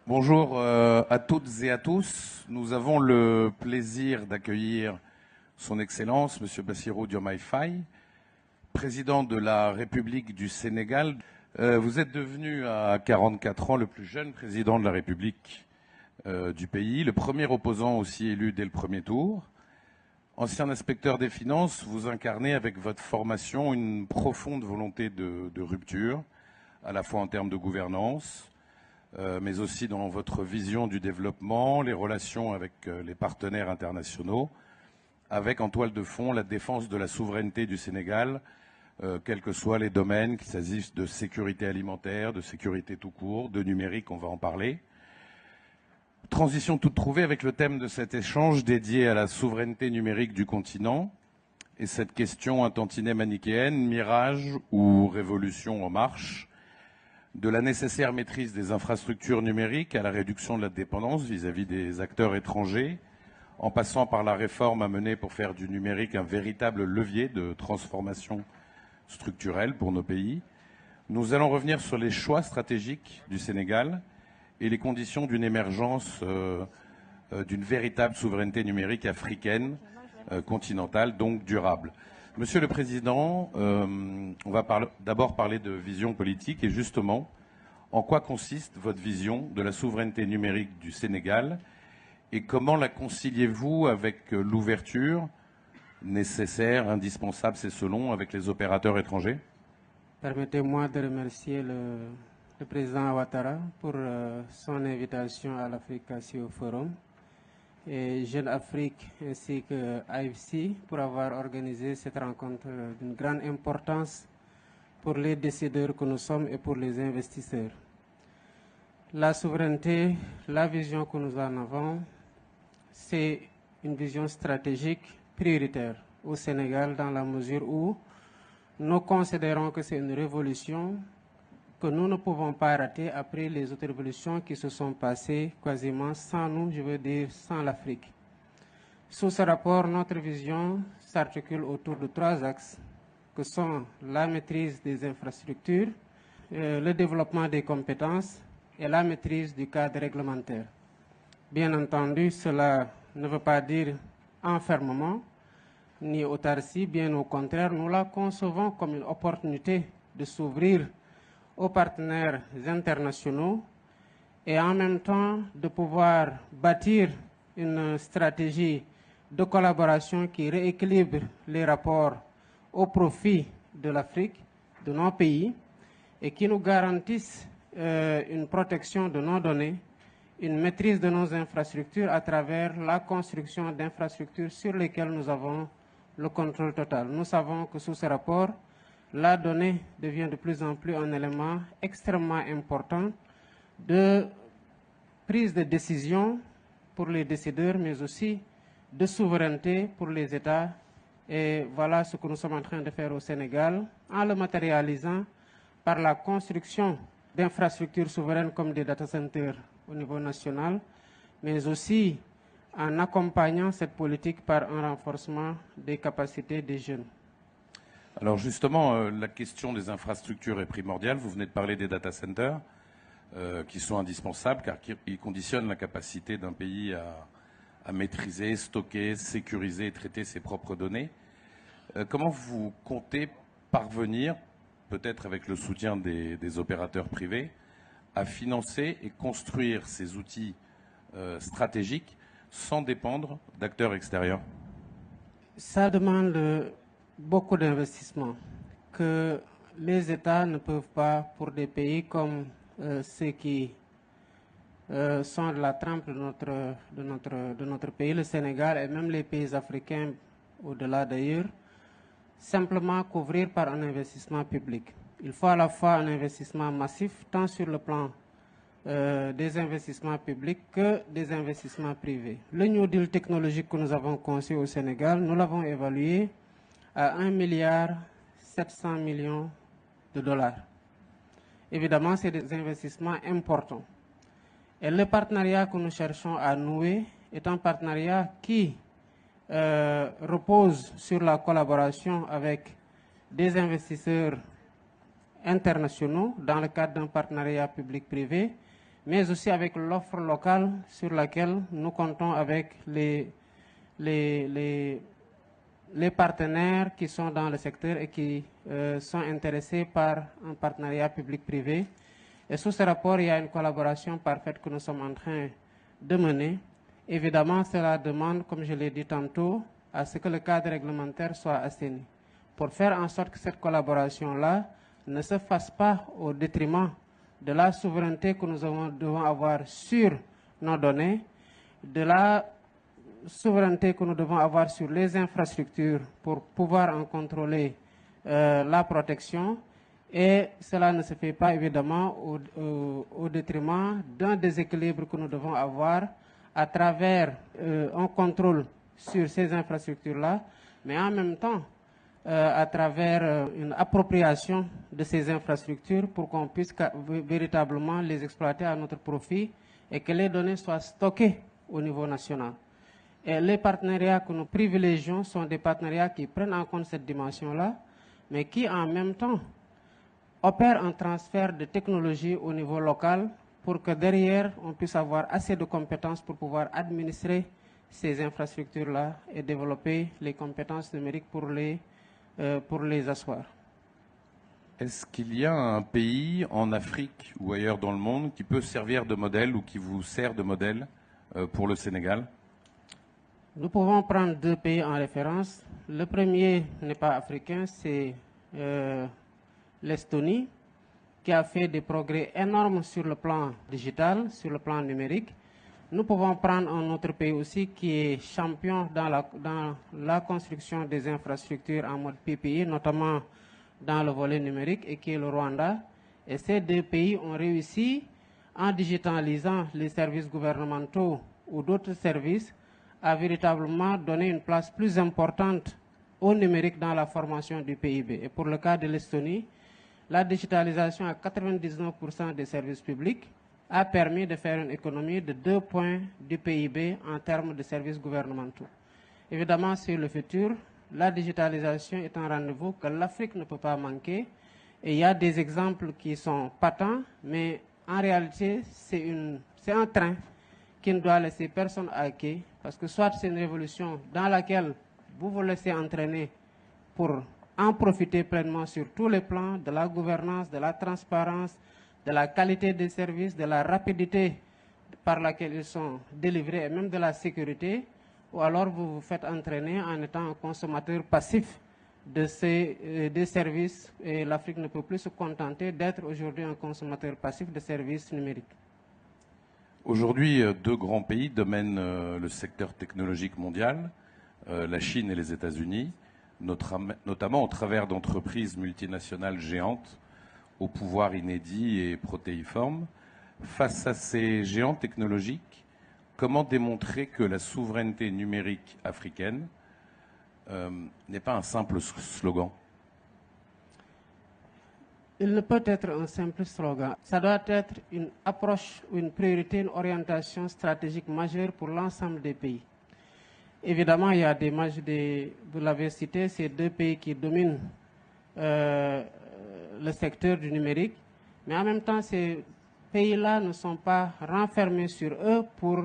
Bonjour à toutes et à tous. Nous avons le plaisir d'accueillir Son Excellence, Monsieur Bassirou Diomaye Faye, président de la République du Sénégal. Vous êtes devenu à 44 ans le plus jeune président de la République du pays, le premier opposant aussi élu dès le premier tour. Ancien inspecteur des finances, vous incarnez avec votre formation une profonde volonté de rupture, à la fois en termes de gouvernance, mais aussi dans votre vision du développement, les relations avec les partenaires internationaux, avec en toile de fond la défense de la souveraineté du Sénégal, quels que soient les domaines, qu'il s'agisse de sécurité alimentaire, de sécurité tout court, de numérique, on va en parler. Transition toute trouvée avec le thème de cet échange dédié à la souveraineté numérique du continent et cette question un tantinet manichéenne, mirage ou révolution en marche, de la nécessaire maîtrise des infrastructures numériques à la réduction de la dépendance vis-à-vis des acteurs étrangers, en passant par la réforme à mener pour faire du numérique un véritable levier de transformation structurelle pour nos pays. Nous allons revenir sur les choix stratégiques du Sénégal et les conditions d'une émergence d'une véritable souveraineté numérique africaine, continentale, donc durable. Monsieur le Président, on va d'abord parler de vision politique et justement, en quoi consiste votre vision de la souveraineté numérique du Sénégal et comment la conciliez-vous avec l'ouverture nécessaire, indispensable, c'est selon, avec les opérateurs étrangers? Permettez-moi de remercier le président Ouattara pour son invitation à l'Afrique au Forum et Jeune Afrique ainsi que AFC pour avoir organisé cette rencontre d'une grande importance pour les décideurs que nous sommes et pour les investisseurs. La souveraineté, la vision que nous en avons, c'est une vision stratégique prioritaire au Sénégal dans la mesure où nous considérons que c'est une révolution que nous ne pouvons pas rater après les autres révolutions qui se sont passées quasiment sans nous, je veux dire sans l'Afrique. Sous ce rapport, notre vision s'articule autour de 3 axes que sont la maîtrise des infrastructures, le développement des compétences et la maîtrise du cadre réglementaire. Bien entendu, cela ne veut pas dire enfermement ni autarcie, bien au contraire, nous la concevons comme une opportunité de s'ouvrir aux partenaires internationaux et en même temps de pouvoir bâtir une stratégie de collaboration qui rééquilibre les rapports au profit de l'Afrique, de nos pays, et qui nous garantisse une protection de nos données, une maîtrise de nos infrastructures à travers la construction d'infrastructures sur lesquelles nous avons le contrôle total. Nous savons que sous ce rapport, la donnée devient de plus en plus un élément extrêmement important de prise de décision pour les décideurs, mais aussi de souveraineté pour les États. Et voilà ce que nous sommes en train de faire au Sénégal, en le matérialisant par la construction d'infrastructures souveraines comme des data centers au niveau national, mais aussi en accompagnant cette politique par un renforcement des capacités des jeunes. Alors justement, la question des infrastructures est primordiale. Vous venez de parler des data centers qui sont indispensables car ils conditionnent la capacité d'un pays à maîtriser, stocker, sécuriser et traiter ses propres données. Comment vous comptez parvenir, peut-être avec le soutien des opérateurs privés, à financer et construire ces outils stratégiques sans dépendre d'acteurs extérieurs? Ça demande beaucoup d'investissements que les États ne peuvent pas, pour des pays comme ceux qui sont de la trempe de notre pays, le Sénégal et même les pays africains au-delà d'ailleurs, simplement couvrir par un investissement public. Il faut à la fois un investissement massif, tant sur le plan des investissements publics que des investissements privés. Le New Deal technologique que nous avons conçu au Sénégal, nous l'avons évalué à 1,7 milliard de dollars. Évidemment, c'est des investissements importants. Et le partenariat que nous cherchons à nouer est un partenariat qui repose sur la collaboration avec des investisseurs internationaux dans le cadre d'un partenariat public-privé, mais aussi avec l'offre locale sur laquelle nous comptons avec les partenaires qui sont dans le secteur et qui sont intéressés par un partenariat public-privé. Et sous ce rapport, il y a une collaboration parfaite que nous sommes en train de mener. Évidemment, cela demande, comme je l'ai dit tantôt, à ce que le cadre réglementaire soit assaini, pour faire en sorte que cette collaboration-là ne se fasse pas au détriment de la souveraineté que nous devons avoir sur nos données, de la souveraineté que nous devons avoir sur les infrastructures pour pouvoir en contrôler la protection, et cela ne se fait pas évidemment au détriment d'un déséquilibre que nous devons avoir à travers un contrôle sur ces infrastructures-là, mais en même temps à travers une appropriation de ces infrastructures pour qu'on puisse véritablement les exploiter à notre profit et que les données soient stockées au niveau national. Et les partenariats que nous privilégions sont des partenariats qui prennent en compte cette dimension-là, mais qui en même temps opèrent un transfert de technologie au niveau local pour que derrière, on puisse avoir assez de compétences pour pouvoir administrer ces infrastructures-là et développer les compétences numériques pour les asseoir. Est-ce qu'il y a un pays en Afrique ou ailleurs dans le monde qui peut servir de modèle ou qui vous sert de modèle pour le Sénégal? Nous pouvons prendre deux pays en référence. Le premier n'est pas africain, c'est l'Estonie, qui a fait des progrès énormes sur le plan digital, sur le plan numérique. Nous pouvons prendre un autre pays aussi qui est champion dans la construction des infrastructures en mode PPI, notamment dans le volet numérique, et qui est le Rwanda. Et ces deux pays ont réussi, en digitalisant les services gouvernementaux ou d'autres services, à véritablement donner une place plus importante au numérique dans la formation du PIB. Et pour le cas de l'Estonie, la digitalisation à 99% des services publics a permis de faire une économie de 2 points du PIB en termes de services gouvernementaux. Évidemment, sur le futur, la digitalisation est un rendez-vous que l'Afrique ne peut pas manquer. Et il y a des exemples qui sont patents, mais en réalité, c'est un train qui ne doit laisser personne à quai, parce que soit c'est une révolution dans laquelle vous vous laissez entraîner pour en profiter pleinement sur tous les plans, de la gouvernance, de la transparence, de la qualité des services, de la rapidité par laquelle ils sont délivrés et même de la sécurité, ou alors vous vous faites entraîner en étant un consommateur passif des services, et l'Afrique ne peut plus se contenter d'être aujourd'hui un consommateur passif de services numériques. Aujourd'hui, deux grands pays dominent le secteur technologique mondial, la Chine et les États-Unis, notamment au travers d'entreprises multinationales géantes au pouvoir inédit et protéiforme. Face à ces géants technologiques, comment démontrer que la souveraineté numérique africaine n'est pas un simple slogan? Il ne peut être un simple slogan. Ça doit être une approche, une priorité, une orientation stratégique majeure pour l'ensemble des pays. Évidemment, il y a vous l'avez cité, ces deux pays qui dominent le secteur du numérique, mais en même temps, ces pays-là ne sont pas renfermés sur eux pour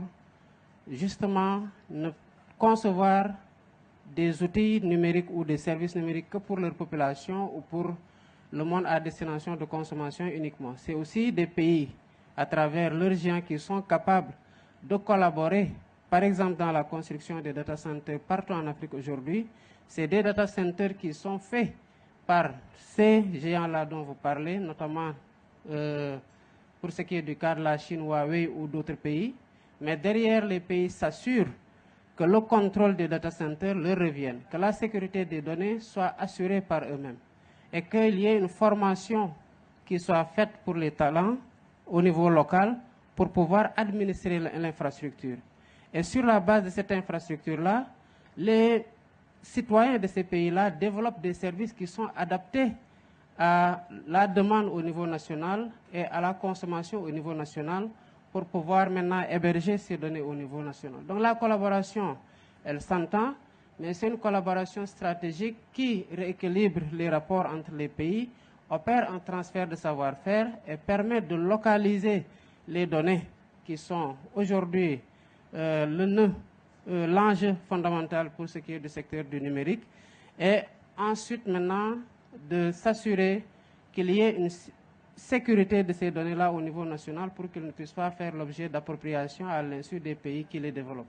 justement ne concevoir des outils numériques ou des services numériques que pour leur population ou pour le monde à destination de consommation uniquement. C'est aussi des pays, à travers leurs géants, qui sont capables de collaborer, par exemple dans la construction des data centers partout en Afrique aujourd'hui. C'est des data centers qui sont faits par ces géants-là dont vous parlez, notamment pour ce qui est du cas de la Chine, Huawei ou d'autres pays. Mais derrière, les pays s'assurent que le contrôle des data centers leur revienne, que la sécurité des données soit assurée par eux-mêmes et qu'il y ait une formation qui soit faite pour les talents au niveau local pour pouvoir administrer l'infrastructure. Et sur la base de cette infrastructure-là, les citoyens de ces pays-là développent des services qui sont adaptés à la demande au niveau national et à la consommation au niveau national pour pouvoir maintenant héberger ces données au niveau national. Donc la collaboration, elle s'entend, mais c'est une collaboration stratégique qui rééquilibre les rapports entre les pays opère un transfert de savoir-faire et permet de localiser les données qui sont aujourd'hui l'enjeu fondamental pour ce qui est du secteur du numérique, et ensuite maintenant de s'assurer qu'il y ait une sécurité de ces données-là au niveau national pour qu'elles ne puissent pas faire l'objet d'appropriation à l'insu des pays qui les développent.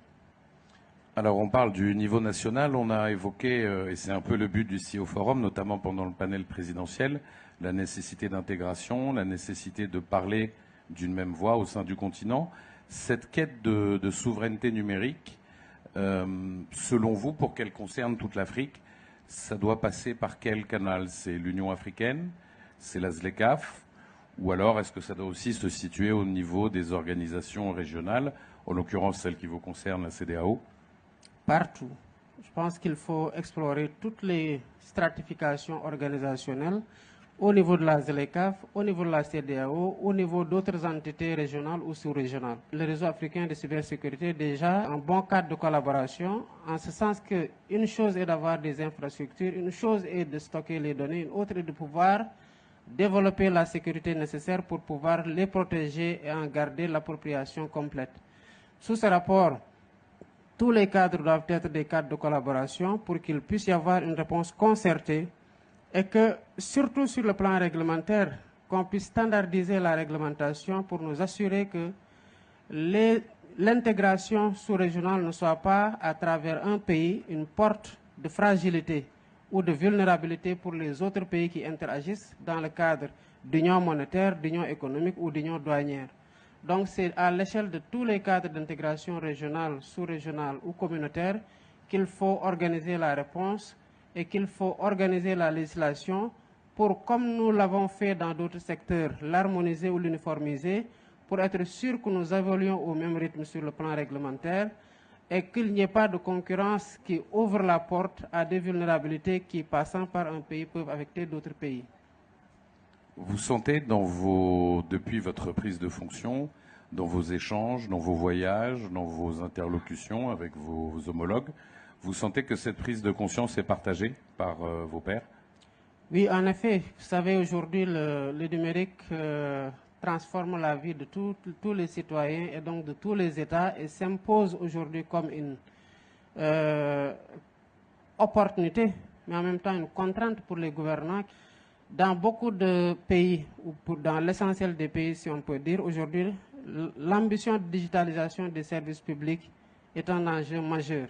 Alors on parle du niveau national, on a évoqué, et c'est un peu le but du CEO Forum, notamment pendant le panel présidentiel, la nécessité d'intégration, la nécessité de parler d'une même voix au sein du continent. Cette quête de souveraineté numérique, selon vous, pour qu'elle concerne toute l'Afrique, ça doit passer par quel canal? C'est l'Union africaine? C'est la ZLECAf? Ou alors est-ce que ça doit aussi se situer au niveau des organisations régionales, en l'occurrence celle qui vous concerne, la CEDEAO? Partout. Je pense qu'il faut explorer toutes les stratifications organisationnelles au niveau de la ZLECAf, au niveau de la CEDEAO, au niveau d'autres entités régionales ou sous-régionales. Le réseau africain de cybersécurité est déjà un bon cadre de collaboration, en ce sens qu'une chose est d'avoir des infrastructures, une chose est de stocker les données, une autre est de pouvoir développer la sécurité nécessaire pour pouvoir les protéger et en garder l'appropriation complète. Sous ce rapport, tous les cadres doivent être des cadres de collaboration pour qu'il puisse y avoir une réponse concertée et que, surtout sur le plan réglementaire, qu'on puisse standardiser la réglementation pour nous assurer que l'intégration sous-régionale ne soit pas, à travers un pays, une porte de fragilité ou de vulnérabilité pour les autres pays qui interagissent dans le cadre d'union monétaire, d'union économique ou d'union douanière. Donc c'est à l'échelle de tous les cadres d'intégration régionale, sous-régionale ou communautaire qu'il faut organiser la réponse et qu'il faut organiser la législation pour, comme nous l'avons fait dans d'autres secteurs, l'harmoniser ou l'uniformiser pour être sûr que nous évoluons au même rythme sur le plan réglementaire et qu'il n'y ait pas de concurrence qui ouvre la porte à des vulnérabilités qui, passant par un pays, peuvent affecter d'autres pays. Vous sentez depuis votre prise de fonction, dans vos échanges, dans vos voyages, dans vos interlocutions avec vos homologues, vous sentez que cette prise de conscience est partagée par vos pairs? Oui, en effet. Vous savez, aujourd'hui, le numérique transforme la vie de tous les citoyens et donc de tous les États et s'impose aujourd'hui comme une opportunité, mais en même temps une contrainte pour les gouvernants. Dans beaucoup de pays, ou dans l'essentiel des pays, si on peut dire, aujourd'hui, l'ambition de digitalisation des services publics est un enjeu majeur.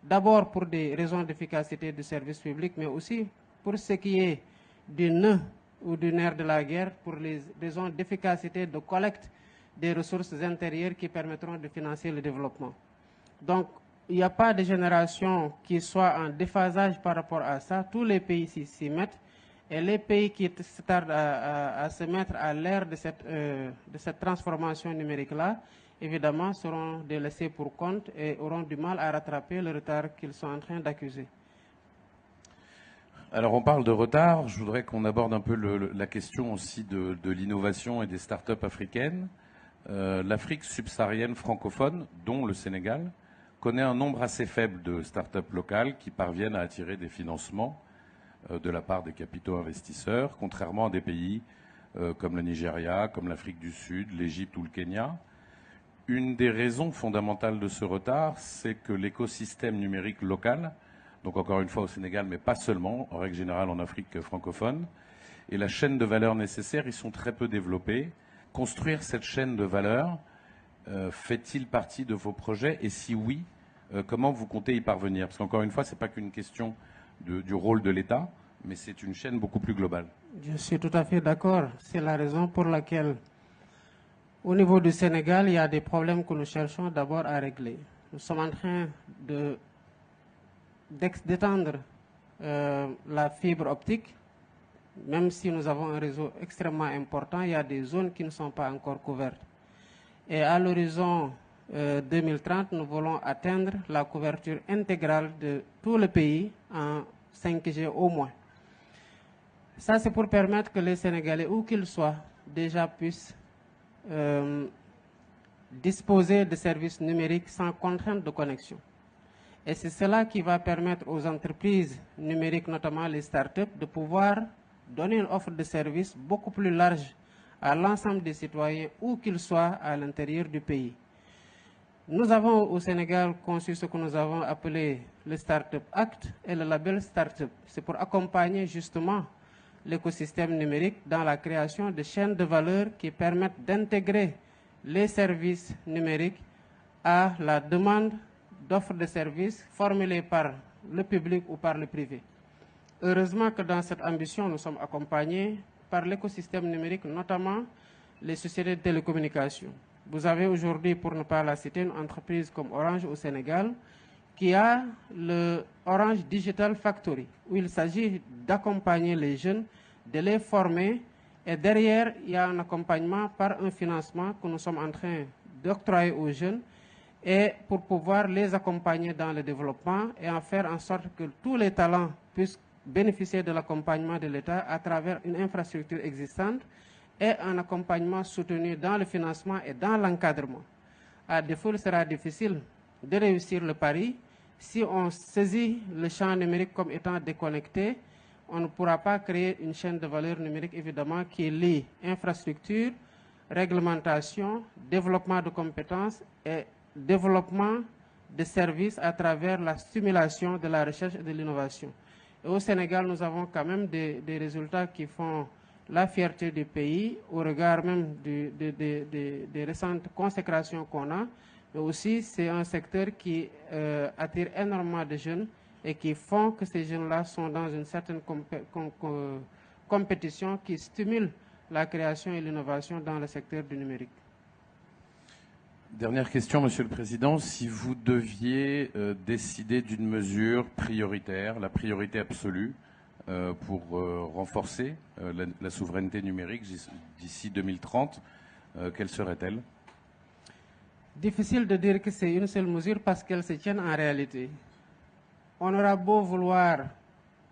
D'abord pour des raisons d'efficacité du service public, mais aussi pour ce qui est du nœud ou du nerf de la guerre, pour les raisons d'efficacité de collecte des ressources intérieures qui permettront de financer le développement. Donc, il n'y a pas de génération qui soit en déphasage par rapport à ça. Tous les pays s'y mettent. Et les pays qui se tardent à se mettre à l'ère de cette transformation numérique-là, évidemment, seront délaissés pour compte et auront du mal à rattraper le retard qu'ils sont en train d'accuser. Alors on parle de retard, je voudrais qu'on aborde un peu la question aussi de l'innovation et des startups africaines. L'Afrique subsaharienne francophone, dont le Sénégal, connaît un nombre assez faible de startups locales qui parviennent à attirer des financements de la part des capitaux investisseurs, contrairement à des pays comme le Nigeria, comme l'Afrique du Sud, l'Égypte ou le Kenya. Une des raisons fondamentales de ce retard, c'est que l'écosystème numérique local, donc encore une fois au Sénégal, mais pas seulement, en règle générale en Afrique francophone, et la chaîne de valeur nécessaire, ils sont très peu développés. Construire cette chaîne de valeur, fait-il partie de vos projets? Et si oui, comment vous comptez y parvenir? Parce qu'encore une fois, ce n'est pas qu'une question du rôle de l'État, mais c'est une chaîne beaucoup plus globale. Je suis tout à fait d'accord. C'est la raison pour laquelle, au niveau du Sénégal, il y a des problèmes que nous cherchons d'abord à régler. Nous sommes en train d'étendre la fibre optique. Même si nous avons un réseau extrêmement important, il y a des zones qui ne sont pas encore couvertes. Et à l'horizon 2030, nous voulons atteindre la couverture intégrale de tout le pays en 5G au moins. Ça, c'est pour permettre que les Sénégalais, où qu'ils soient, déjà puissent disposer de services numériques sans contrainte de connexion. Et c'est cela qui va permettre aux entreprises numériques, notamment les startups, de pouvoir donner une offre de service beaucoup plus large à l'ensemble des citoyens, où qu'ils soient à l'intérieur du pays. Nous avons au Sénégal conçu ce que nous avons appelé le Startup Act et le label Startup. C'est pour accompagner justement l'écosystème numérique dans la création de chaînes de valeur qui permettent d'intégrer les services numériques à la demande d'offres de services formulées par le public ou par le privé. Heureusement que dans cette ambition, nous sommes accompagnés par l'écosystème numérique, notamment les sociétés de télécommunications. Vous avez aujourd'hui, pour ne pas la citer, une entreprise comme Orange au Sénégal qui a le Orange Digital Factory, où il s'agit d'accompagner les jeunes, de les former, et derrière, il y a un accompagnement par un financement que nous sommes en train d'octroyer aux jeunes, et pour pouvoir les accompagner dans le développement et en faire en sorte que tous les talents puissent bénéficier de l'accompagnement de l'État à travers une infrastructure existante et un accompagnement soutenu dans le financement et dans l'encadrement. À défaut, il sera difficile de réussir le pari. Si on saisit le champ numérique comme étant déconnecté, on ne pourra pas créer une chaîne de valeur numérique, évidemment, qui lie infrastructure, réglementation, développement de compétences et développement de services à travers la stimulation de la recherche et de l'innovation. Et au Sénégal, nous avons quand même des résultats qui font la fierté du pays au regard même des récentes consécrations qu'on a. Mais aussi, c'est un secteur qui attire énormément de jeunes et qui font que ces jeunes-là sont dans une certaine compétition qui stimule la création et l'innovation dans le secteur du numérique. Dernière question, Monsieur le Président. Si vous deviez décider d'une mesure prioritaire, la priorité absolue, pour renforcer la souveraineté numérique d'ici 2030, quelle serait-elle? Difficile de dire que c'est une seule mesure parce qu'elle se tient en réalité. On aura beau vouloir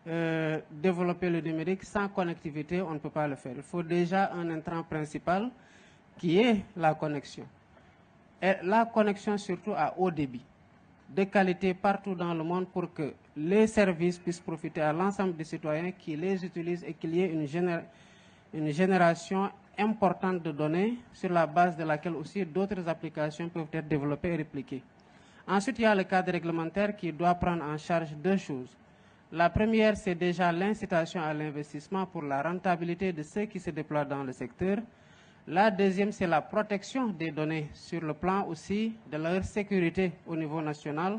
développer le numérique, sans connectivité, on ne peut pas le faire. Il faut déjà un intrant principal qui est la connexion. Et la connexion surtout à haut débit, de qualité partout dans le monde pour que les services puissent profiter à l'ensemble des citoyens qui les utilisent et qu'il y ait une génération importante de données sur la base de laquelle aussi d'autres applications peuvent être développées et répliquées. Ensuite, il y a le cadre réglementaire qui doit prendre en charge deux choses. La première, c'est déjà l'incitation à l'investissement pour la rentabilité de ceux qui se déploient dans le secteur. La deuxième, c'est la protection des données sur le plan aussi de leur sécurité au niveau national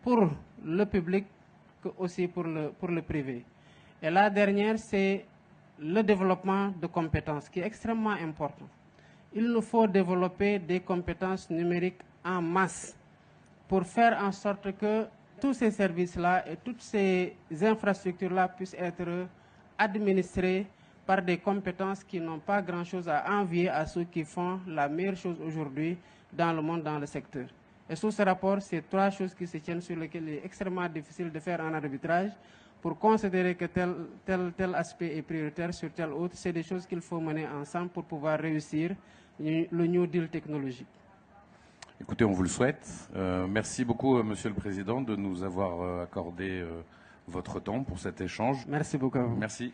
pour le public aussi pour le privé. Et la dernière, c'est le développement de compétences qui est extrêmement important. Il nous faut développer des compétences numériques en masse pour faire en sorte que tous ces services-là et toutes ces infrastructures-là puissent être administrées par des compétences qui n'ont pas grand-chose à envier à ceux qui font la meilleure chose aujourd'hui dans le monde, dans le secteur. Et sous ce rapport, c'est trois choses qui se tiennent sur lesquelles il est extrêmement difficile de faire un arbitrage pour considérer que tel aspect est prioritaire sur tel autre. C'est des choses qu'il faut mener ensemble pour pouvoir réussir le New Deal technologique. Écoutez, on vous le souhaite. Merci beaucoup, Monsieur le Président, de nous avoir accordé votre temps pour cet échange. Merci beaucoup à vous. Merci.